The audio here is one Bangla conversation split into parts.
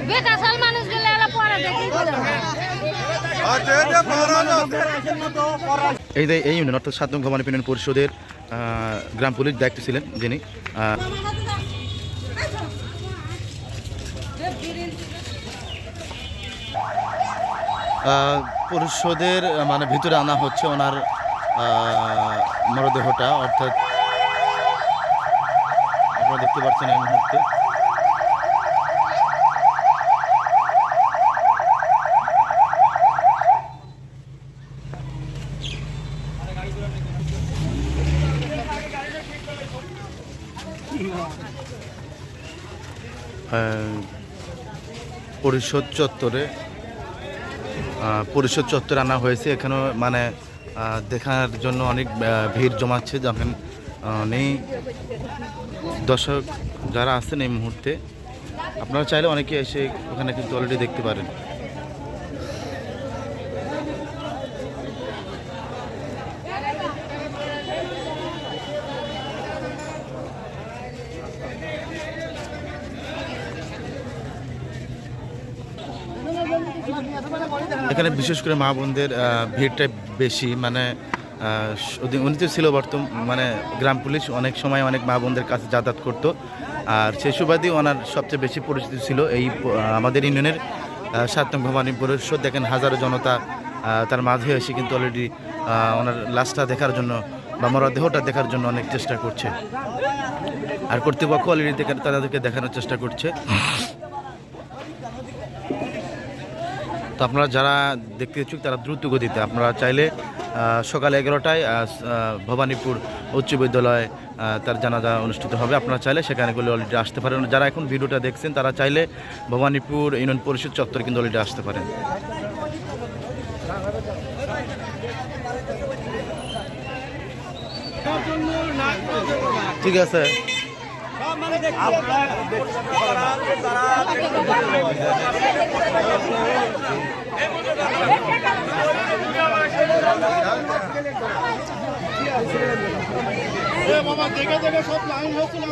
বেকার মানুষগুলো এরা পরে দেখি এই ইউনিয়ন অর্থাৎ ৭ নং ভবানীপুর ইউনিয়ন পরিষদের গ্রাম পুলিশ দায়িত্ব ছিলেন যিনি পরিষদের মানে ভিতরে আনা হচ্ছে ওনার মরদেহটা, অর্থাৎ আপনারা দেখতে পাচ্ছেন এই মুহূর্তে পরিষদ চত্বরে আনা হয়েছে। এখানে মানে দেখার জন্য অনেক ভিড় জমাচ্ছে। যখন নেই দর্শক যারা আছেন এই মুহূর্তে, আপনারা চাইলে অনেকে এসে ওখানে কিন্তু অলরেডি দেখতে পারেন। এখানে বিশেষ করে মা বোনদের ভিড়টা বেশি, মানে উনি তো ছিল মানে গ্রাম পুলিশ, অনেক সময় অনেক মা বোনদের কাছে যাতায়াত করতো। আর সেই সুবাদেই ওনার সবচেয়ে বেশি পরিচিতি ছিল এই আমাদের ইউনিয়নের ৭ নং ভবানীপুর পরিষদ। দেখেন হাজারো জনতা তার মাঝে এসে কিন্তু অলরেডি ওনার লাশটা দেখার জন্য বা মরদেহটা দেখার জন্য অনেক চেষ্টা করছে। আর কর্তৃপক্ষ অলরেডি তাদেরকে দেখানোর চেষ্টা করছে। তো আপনারা যারা দেখতে ইচ্ছুক তারা দ্রুত গতিতে, আপনারা চাইলে সকাল 11টায় ভবানীপুর উচ্চ বিদ্যালয়ে তার জানাজা অনুষ্ঠিত হবে। আপনারা চাইলে সেখানে গেলে অলরেডি আসতে পারেন। যারা এখন ভিডিওটা দেখছেন তারা চাইলে ভবানীপুর ইউনিয়ন পরিষদ চত্বরে কিন্তু অলরেডি আসতে পারেন। ঠিক আছে, মামা দেখে দেখে সব লাইন হচ্ছিল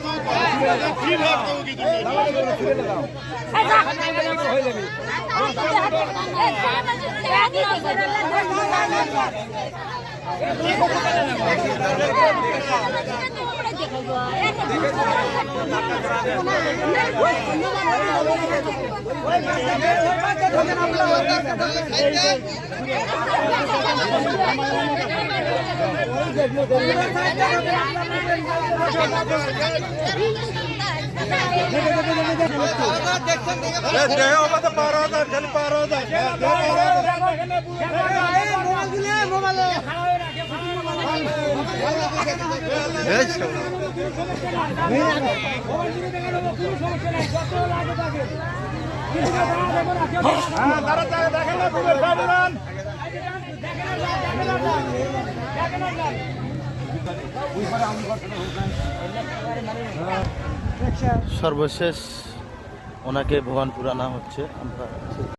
সর্বশেষ ওনাকে ভবানীপুর আনা হচ্ছে। আমরা